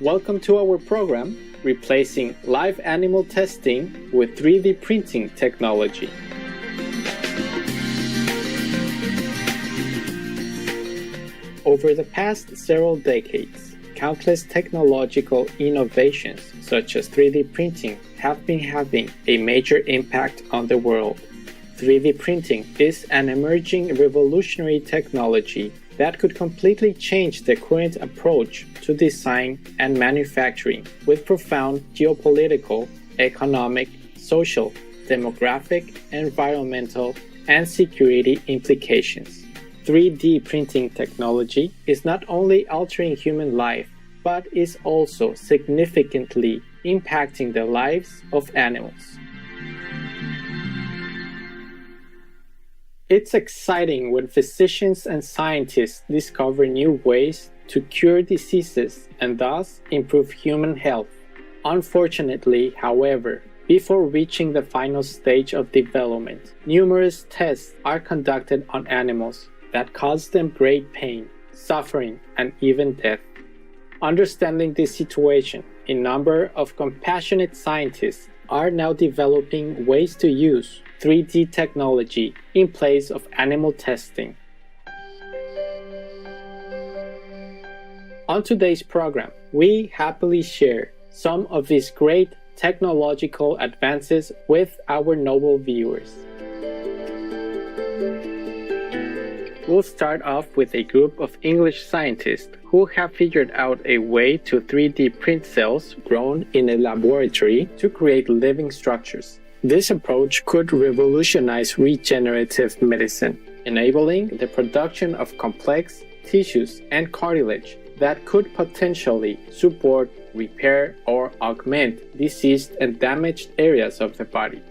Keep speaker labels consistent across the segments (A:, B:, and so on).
A: Welcome to our program, Replacing Live Animal Testing with 3D Printing Technology. Over the past several decades, countless technological innovations such as 3D printing have been having a major impact on the world. 3D printing is an emerging revolutionary technology that could completely change the current approach to design and manufacturing with profound geopolitical, economic, social, demographic, environmental, and security implications. 3D printing technology is not only altering human life, but is also significantly impacting the lives of animals. It's exciting when physicians and scientists discover new ways to cure diseases and thus improve human health. Unfortunately, however, before reaching the final stage of development, numerous tests are conducted on animals that cause them great pain, suffering, and even death. Understanding this situation, a number of compassionate scientists are now developing ways to use 3D technology in place of animal testing. On today's program, we happily share some of these great technological advances with our noble viewers. We'll start off with a group of English scientists who have figured out a way to 3D print cells grown in a laboratory to create living structures. This approach could revolutionize regenerative medicine, enabling the production of complex tissues and cartilage that could potentially support, repair, or augment diseased and damaged areas of the body.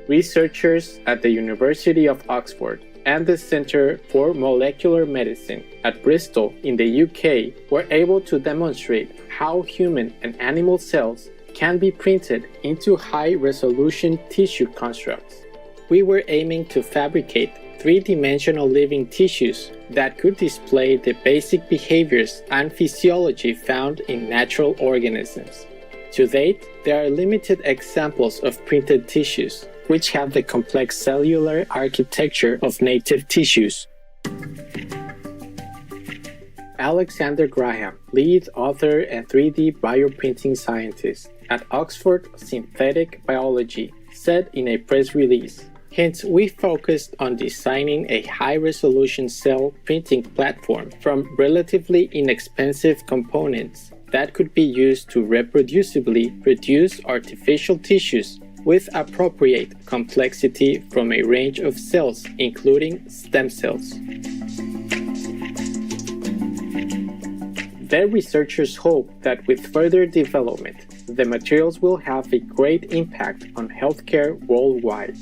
A: Researchers at the University of Oxford and the Centre for Molecular Medicine at Bristol in the UK were able to demonstrate how human and animal cells can be printed into high-resolution tissue constructs. We were aiming to fabricate three-dimensional living tissues that could display the basic behaviors and physiology found in natural organisms. To date, there are limited examples of printed tissues, which have the complex cellular architecture of native tissues. Alexander Graham, lead author and 3D bioprinting scientist at Oxford Synthetic Biology, said in a press release, "Hence, we focused on designing a high-resolution cell printing platform from relatively inexpensive components that could be used to reproducibly produce artificial tissues with appropriate complexity from a range of cells, including stem cells." The researchers hope that with further development, the materials will have a great impact on healthcare worldwide.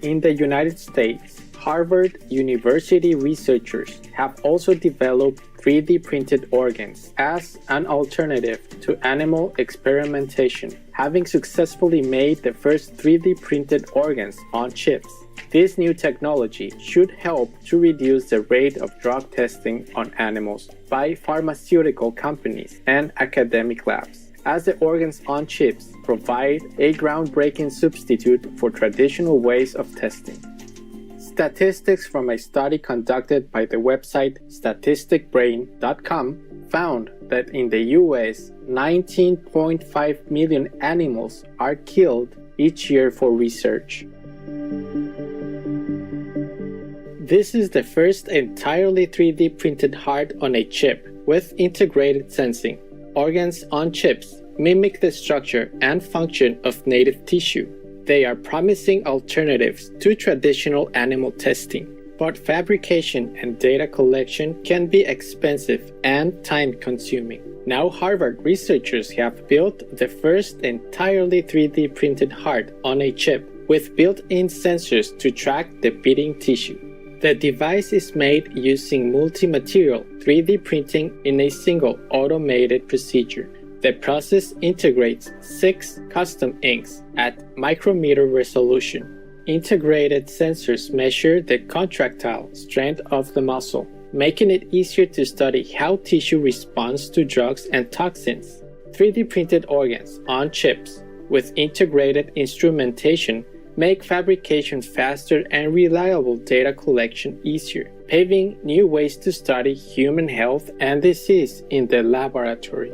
A: In the United States, Harvard University researchers have also developed 3D printed organs as an alternative to animal experimentation, having successfully made the first 3D printed organs on chips. This new technology should help to reduce the rate of drug testing on animals by pharmaceutical companies and academic labs, as the organs on chips provide a groundbreaking substitute for traditional ways of testing. Statistics from a study conducted by the website statisticbrain.com found that in the US, 19.5 million animals are killed each year for research. This is the first entirely 3D printed heart on a chip with integrated sensing. Organs on chips mimic the structure and function of native tissue. They are promising alternatives to traditional animal testing, but fabrication and data collection can be expensive and time-consuming. Now Harvard researchers have built the first entirely 3D printed heart on a chip with built-in sensors to track the beating tissue. The device is made using multi-material 3D printing in a single automated procedure. The process integrates 6 custom inks at micrometer resolution. Integrated sensors measure the contractile strength of the muscle, making it easier to study how tissue responds to drugs and toxins. 3D printed organs on chips with integrated instrumentation make fabrication faster and reliable data collection easier, paving new ways to study human health and disease in the laboratory.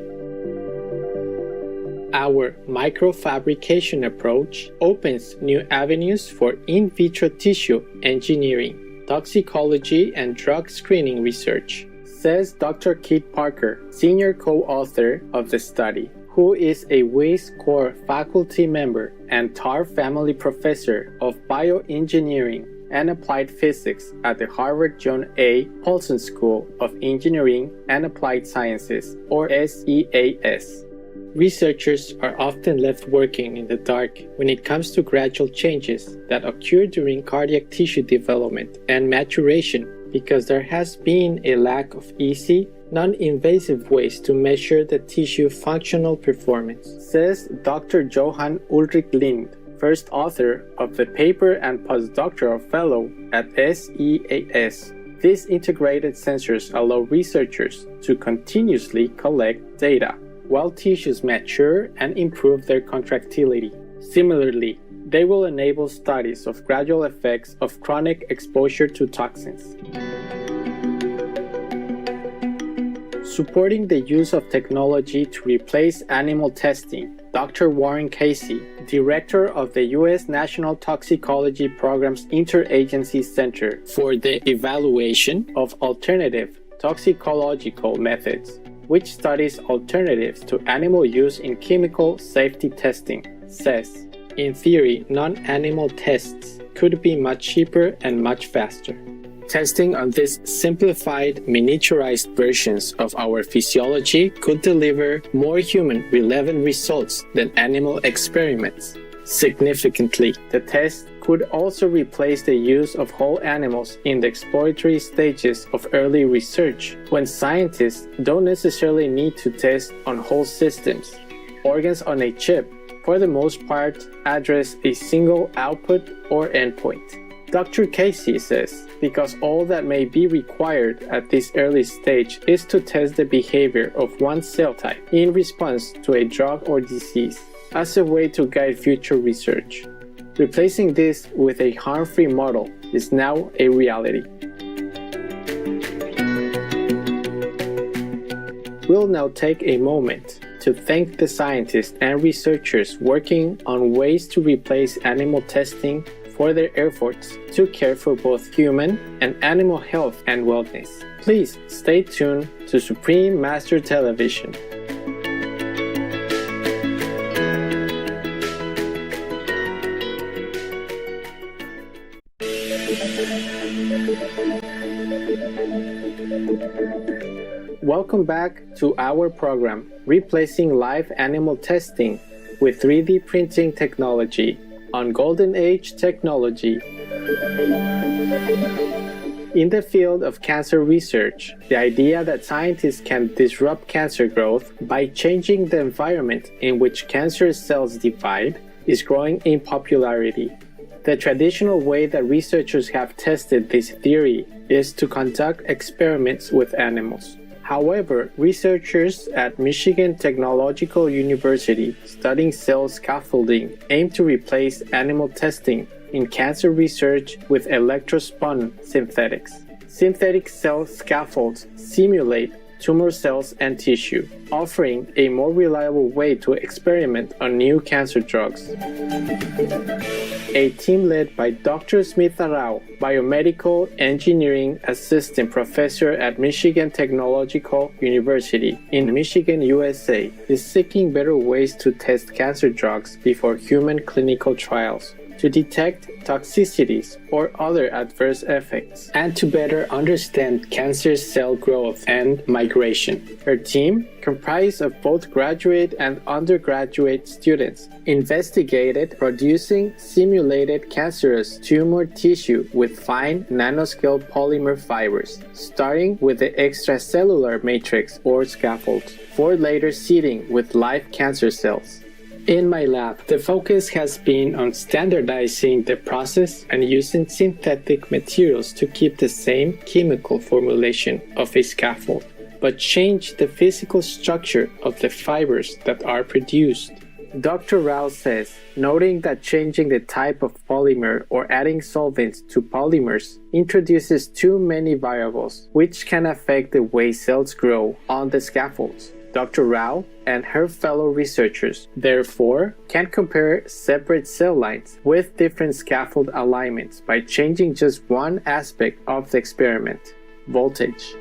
A: Our microfabrication approach opens new avenues for in vitro tissue engineering, toxicology, and drug screening research, says Dr. Keith Parker, senior co-author of the study, who is a Wyss Core faculty member and Tarr Family Professor of Bioengineering and Applied Physics at the Harvard John A. Paulson School of Engineering and Applied Sciences, or SEAS. Researchers are often left working in the dark when it comes to gradual changes that occur during cardiac tissue development and maturation because there has been a lack of easy, non-invasive ways to measure the tissue functional performance, says Dr. Johann Ulrich Lind, first author of the paper and postdoctoral fellow at SEAS. These integrated sensors allow researchers to continuously collect data while tissues mature and improve their contractility. Similarly, they will enable studies of gradual effects of chronic exposure to toxins. Supporting the use of technology to replace animal testing, Dr. Warren Casey, director of the U.S. National Toxicology Program's Interagency Center for the Evaluation of Alternative Toxicological Methods, which studies alternatives to animal use in chemical safety testing, says, in theory, non-animal tests could be much cheaper and much faster. Testing on these simplified, miniaturized versions of our physiology could deliver more human relevant results than animal experiments. Significantly, the test could also replace the use of whole animals in the exploratory stages of early research, when scientists don't necessarily need to test on whole systems. Organs on a chip, for the most part, address a single output or endpoint. Dr. Casey says, because all that may be required at this early stage is to test the behavior of one cell type in response to a drug or disease as a way to guide future research. Replacing this with a harm-free model is now a reality. We'll now take a moment to thank the scientists and researchers working on ways to replace animal testing for their efforts to care for both human and animal health and wellness. Please stay tuned to Supreme Master Television. Welcome back to our program, Replacing Live Animal Testing with 3D Printing Technology on Golden Age Technology. In the field of cancer research, the idea that scientists can disrupt cancer growth by changing the environment in which cancer cells divide is growing in popularity. The traditional way that researchers have tested this theory is to conduct experiments with animals. However, researchers at Michigan Technological University studying cell scaffolding aim to replace animal testing in cancer research with electrospun synthetics. Synthetic cell scaffolds simulate tumor cells and tissue, offering a more reliable way to experiment on new cancer drugs. A team led by Dr. Smita Rao, Biomedical Engineering Assistant Professor at Michigan Technological University in Michigan, USA, is seeking better ways to test cancer drugs before human clinical trials, to detect toxicities or other adverse effects, and to better understand cancer cell growth and migration. Her team, comprised of both graduate and undergraduate students, investigated producing simulated cancerous tumor tissue with fine nanoscale polymer fibers, starting with the extracellular matrix or scaffold, for later seeding with live cancer cells. In my lab, the focus has been on standardizing the process and using synthetic materials to keep the same chemical formulation of a scaffold, but change the physical structure of the fibers that are produced. Dr. Rao says, noting that changing the type of polymer or adding solvents to polymers introduces too many variables, which can affect the way cells grow on the scaffolds. Dr. Rao and her fellow researchers, therefore, can compare separate cell lines with different scaffold alignments by changing just one aspect of the experiment: voltage.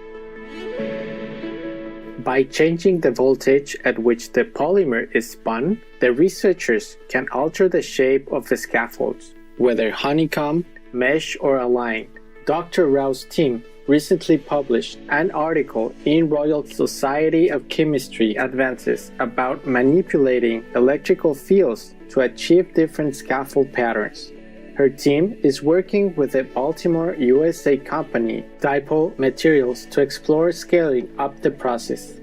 A: By changing the voltage at which the polymer is spun, the researchers can alter the shape of the scaffolds, whether honeycomb, mesh, or aligned. Dr. Rao's team recently published an article in Royal Society of Chemistry Advances about manipulating electrical fields to achieve different scaffold patterns. Her team is working with the Baltimore, USA company Dipole Materials to explore scaling up the process.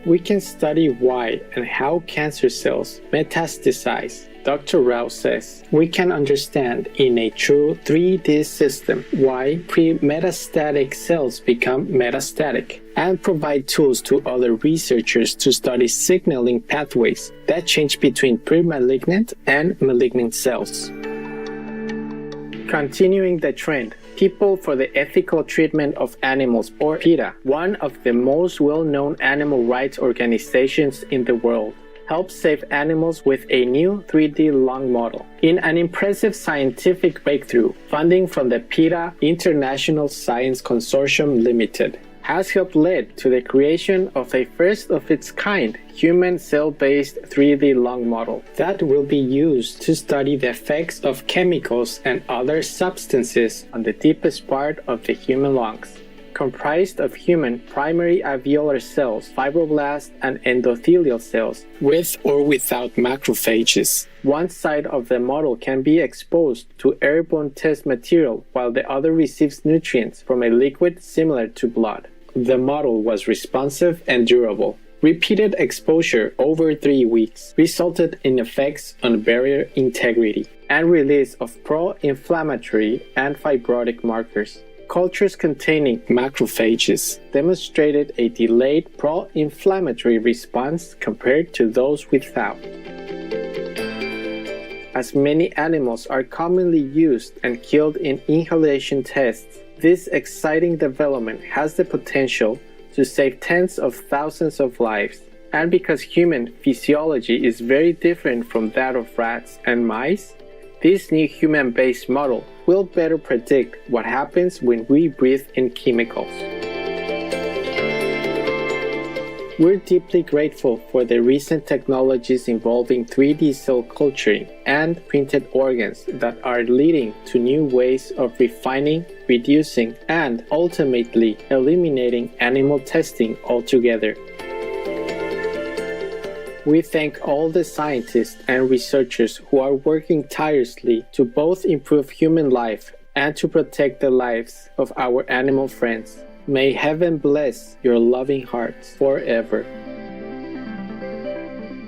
A: We can study why and how cancer cells metastasize. Dr. Rao says, we can understand in a true 3D system why pre-metastatic cells become metastatic, and provide tools to other researchers to study signaling pathways that change between pre-malignant and malignant cells. Continuing the trend, People for the Ethical Treatment of Animals, or PETA, one of the most well-known animal rights organizations in the world, helped save animals with a new 3D lung model. In an impressive scientific breakthrough, funding from the PETA International Science Consortium Limited has helped lead to the creation of a first-of-its-kind human cell-based 3D lung model that will be used to study the effects of chemicals and other substances on the deepest part of the human lungs. Comprised of human primary alveolar cells, fibroblasts, and endothelial cells, with or without macrophages. One side of the model can be exposed to airborne test material while the other receives nutrients from a liquid similar to blood. The model was responsive and durable. Repeated exposure over 3 weeks resulted in effects on barrier integrity and release of pro-inflammatory and fibrotic markers. Cultures containing macrophages demonstrated a delayed pro-inflammatory response compared to those without. As many animals are commonly used and killed in inhalation tests, this exciting development has the potential to save tens of thousands of lives. And because human physiology is very different from that of rats and mice, this new human-based model will better predict what happens when we breathe in chemicals. We're deeply grateful for the recent technologies involving 3D cell culturing and printed organs that are leading to new ways of refining, reducing, and ultimately eliminating animal testing altogether. We thank all the scientists and researchers who are working tirelessly to both improve human life and to protect the lives of our animal friends. May heaven bless your loving hearts forever.